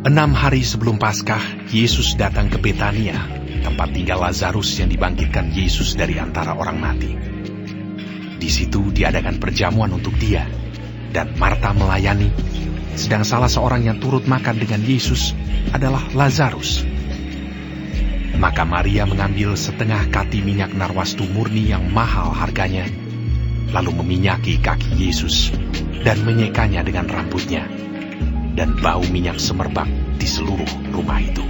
6 hari sebelum Paskah, Yesus datang ke Betania, tempat tinggal Lazarus yang dibangkitkan Yesus dari antara orang mati. Di situ diadakan perjamuan untuk dia, dan Marta melayani, sedang salah seorang yang turut makan dengan Yesus adalah Lazarus. Maka Maria mengambil setengah kati minyak narwastu murni yang mahal harganya, lalu meminyaki kaki Yesus dan menyekanya dengan rambutnya, dan bau minyak semerbak di seluruh rumah itu.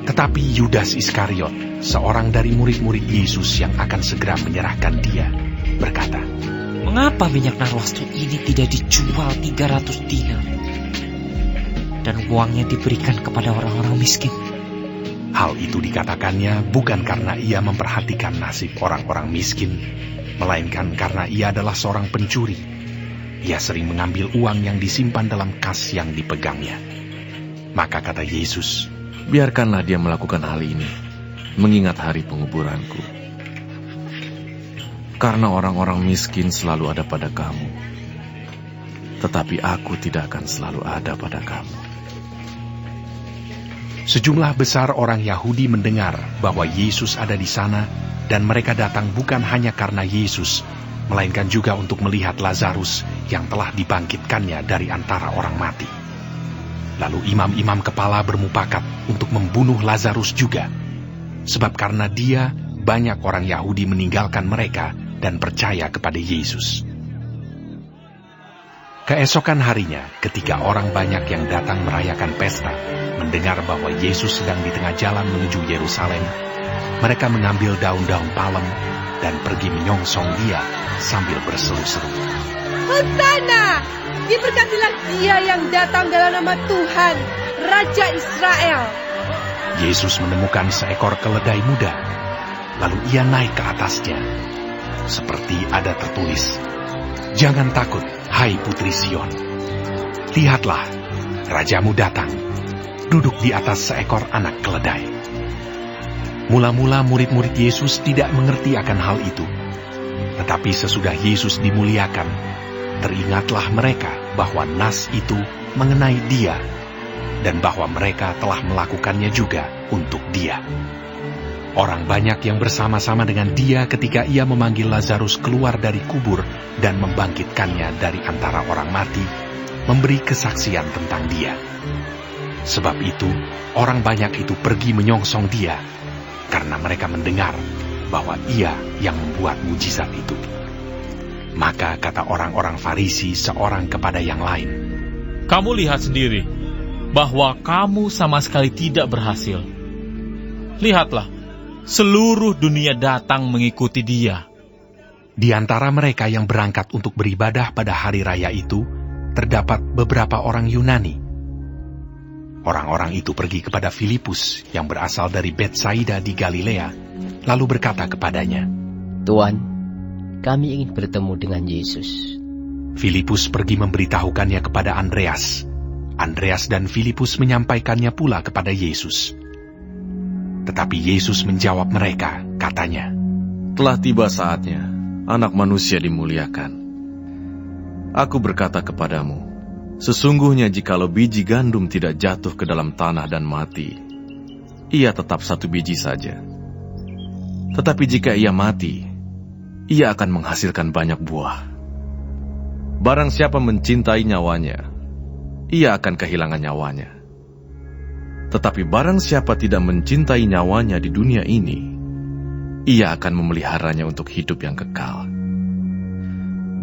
Tetapi Yudas Iskariot, seorang dari murid-murid Yesus yang akan segera menyerahkan dia, berkata, "Mengapa minyak narwastu ini tidak dijual 300 dinar dan uangnya diberikan kepada orang-orang miskin?" Hal itu dikatakannya bukan karena ia memperhatikan nasib orang-orang miskin, melainkan karena ia adalah seorang pencuri. Ia sering mengambil uang yang disimpan dalam kas yang dipegangnya. Maka kata Yesus, "Biarkanlah dia melakukan hal ini, mengingat hari penguburanku. Karena orang-orang miskin selalu ada pada kamu, tetapi aku tidak akan selalu ada pada kamu." Sejumlah besar orang Yahudi mendengar bahwa Yesus ada di sana, dan mereka datang bukan hanya karena Yesus, melainkan juga untuk melihat Lazarus yang telah dibangkitkannya dari antara orang mati. Lalu imam-imam kepala bermufakat untuk membunuh Lazarus juga, sebab karena dia banyak orang Yahudi meninggalkan mereka dan percaya kepada Yesus. Keesokan harinya, ketika orang banyak yang datang merayakan pesta mendengar bahwa Yesus sedang di tengah jalan menuju Yerusalem, mereka mengambil daun-daun palem dan pergi menyongsong dia sambil berseru-seru, "Hosana! Diberkatilah dia yang datang dalam nama Tuhan, Raja Israel." Yesus menemukan seekor keledai muda, lalu ia naik ke atasnya. Seperti ada tertulis, "Jangan takut, hai Putri Sion. Lihatlah, Rajamu datang, duduk di atas seekor anak keledai." Mula-mula murid-murid Yesus tidak mengerti akan hal itu. Tetapi sesudah Yesus dimuliakan, teringatlah mereka bahwa nas itu mengenai dia, dan bahwa mereka telah melakukannya juga untuk dia. Orang banyak yang bersama-sama dengan dia ketika ia memanggil Lazarus keluar dari kubur dan membangkitkannya dari antara orang mati, memberi kesaksian tentang dia. Sebab itu, orang banyak itu pergi menyongsong dia, karena mereka mendengar bahwa ia yang membuat mujizat itu. Maka kata orang-orang Farisi seorang kepada yang lain, "Kamu lihat sendiri bahwa kamu sama sekali tidak berhasil. Lihatlah, seluruh dunia datang mengikuti dia." Di antara mereka yang berangkat untuk beribadah pada hari raya itu, terdapat beberapa orang Yunani. Orang-orang itu pergi kepada Filipus yang berasal dari Betsaida di Galilea, lalu berkata kepadanya, "Tuan, kami ingin bertemu dengan Yesus." Filipus pergi memberitahukannya kepada Andreas. Andreas dan Filipus menyampaikannya pula kepada Yesus. Tetapi Yesus menjawab mereka, katanya, "Telah tiba saatnya Anak Manusia dimuliakan. Aku berkata kepadamu, sesungguhnya jikalau biji gandum tidak jatuh ke dalam tanah dan mati, ia tetap satu biji saja. Tetapi jika ia mati, ia akan menghasilkan banyak buah. Barang siapa mencintai nyawanya, ia akan kehilangan nyawanya. Tetapi barang siapa tidak mencintai nyawanya di dunia ini, ia akan memeliharanya untuk hidup yang kekal.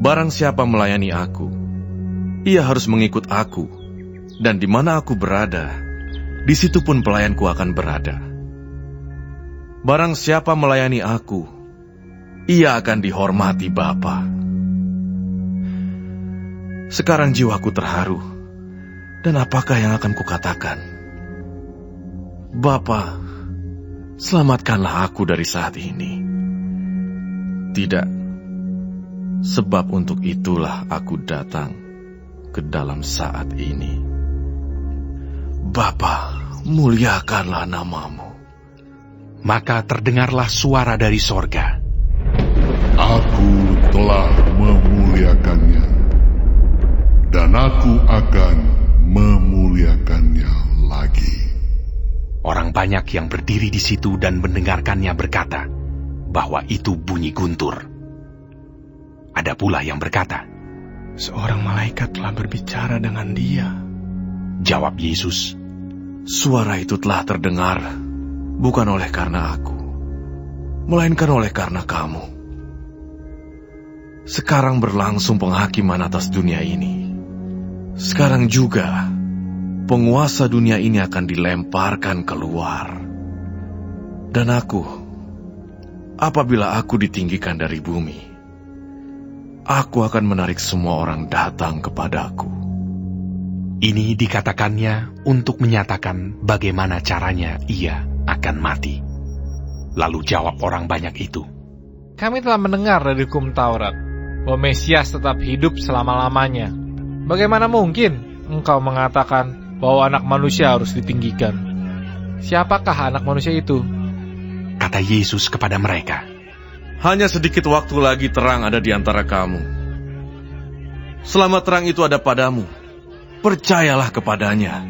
Barang siapa melayani aku, ia harus mengikut aku, dan di mana aku berada, di situ pun pelayanku akan berada. Barang siapa melayani aku, ia akan dihormati Bapa." Sekarang jiwaku terharu, dan apakah yang akan kukatakan? Bapa, selamatkanlah aku dari saat ini. Tidak, sebab untuk itulah aku datang ke dalam saat ini. Bapa, muliakanlah namamu. Maka terdengarlah suara dari sorga, "Aku telah memuliakannya, dan aku akan memuliakannya." Orang banyak yang berdiri di situ dan mendengarkannya berkata bahwa itu bunyi guntur. Ada pula yang berkata, "Seorang malaikat telah berbicara dengan dia." Jawab Yesus, Suara itu telah terdengar bukan oleh karena aku, melainkan oleh karena kamu. Sekarang berlangsung penghakiman atas dunia ini. Sekarang juga penguasa dunia ini akan dilemparkan keluar. Dan aku, apabila aku ditinggikan dari bumi, aku akan menarik semua orang datang kepadaku. Ini dikatakannya untuk menyatakan bagaimana caranya ia akan mati. Lalu jawab orang banyak itu, "Kami telah mendengar dari hukum Taurat bahwa Mesias tetap hidup selama-lamanya. Bagaimana mungkin engkau mengatakan bahwa anak manusia harus ditinggikan? Siapakah anak manusia itu?" Kata Yesus kepada mereka, Hanya sedikit waktu lagi terang ada di antara kamu. Selama terang itu ada padamu, percayalah kepadanya,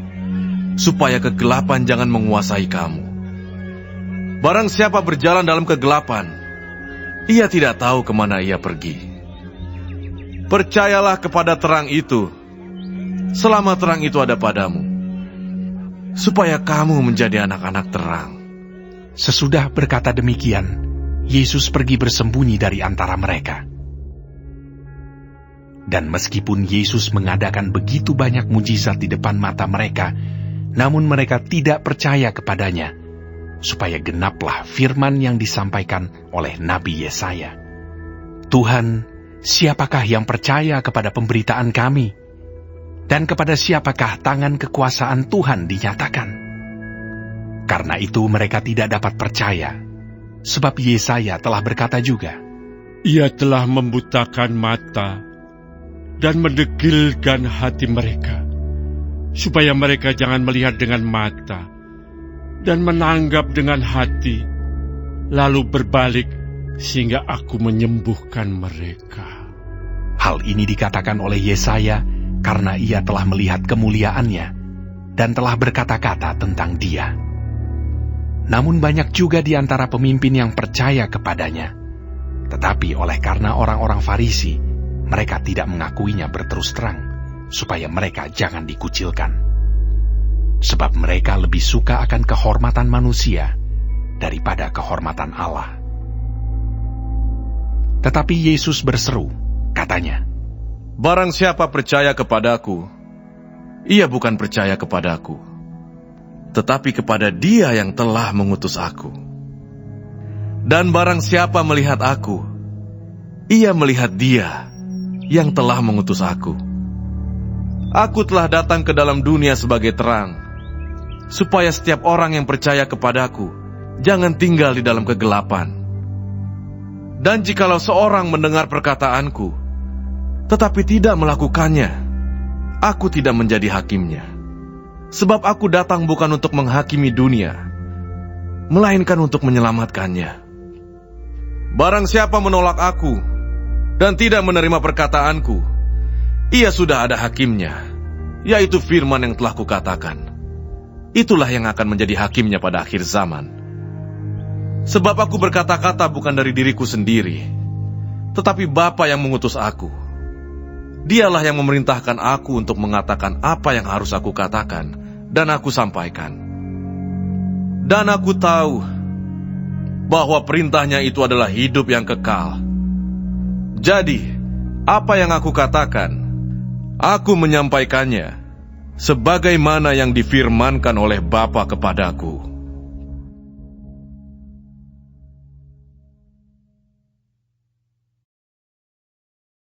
supaya kegelapan jangan menguasai kamu. Barang siapa berjalan dalam kegelapan, ia tidak tahu kemana ia pergi. Percayalah kepada terang itu, selama terang itu ada padamu, supaya kamu menjadi anak-anak terang. Sesudah berkata demikian, Yesus pergi bersembunyi dari antara mereka. Dan meskipun Yesus mengadakan begitu banyak mujizat di depan mata mereka, namun mereka tidak percaya kepadanya, supaya genaplah firman yang disampaikan oleh Nabi Yesaya. Tuhan, siapakah yang percaya kepada pemberitaan kami? Dan kepada siapakah tangan kekuasaan Tuhan dinyatakan? Karena itu mereka tidak dapat percaya, sebab Yesaya telah berkata juga, Ia telah membutakan mata dan mendegilkan hati mereka, supaya mereka jangan melihat dengan mata dan menanggap dengan hati, lalu berbalik sehingga aku menyembuhkan mereka. Hal ini dikatakan oleh Yesaya karena ia telah melihat kemuliaannya dan telah berkata-kata tentang dia. Namun banyak juga di antara pemimpin yang percaya kepadanya. Tetapi oleh karena orang-orang Farisi, mereka tidak mengakuinya berterus terang, supaya mereka jangan dikucilkan. Sebab mereka lebih suka akan kehormatan manusia daripada kehormatan Allah. Tetapi Yesus berseru, katanya, Barang siapa percaya kepadaku, ia bukan percaya kepadaku, tetapi kepada Dia yang telah mengutus aku. Dan barang siapa melihat aku, ia melihat Dia yang telah mengutus aku. Aku telah datang ke dalam dunia sebagai terang, supaya setiap orang yang percaya kepadaku jangan tinggal di dalam kegelapan. Dan jikalau seorang mendengar perkataanku, tetapi tidak melakukannya, aku tidak menjadi hakimnya. Sebab aku datang bukan untuk menghakimi dunia, melainkan untuk menyelamatkannya. Barang siapa menolak aku dan tidak menerima perkataanku, ia sudah ada hakimnya, yaitu firman yang telah kukatakan. Itulah yang akan menjadi hakimnya pada akhir zaman. Sebab aku berkata-kata bukan dari diriku sendiri, tetapi Bapa yang mengutus aku. Dialah yang memerintahkan aku untuk mengatakan apa yang harus aku katakan dan aku sampaikan. Dan aku tahu bahwa perintahnya itu adalah hidup yang kekal. Jadi, apa yang aku katakan, aku menyampaikannya sebagaimana yang difirmankan oleh Bapa kepadaku.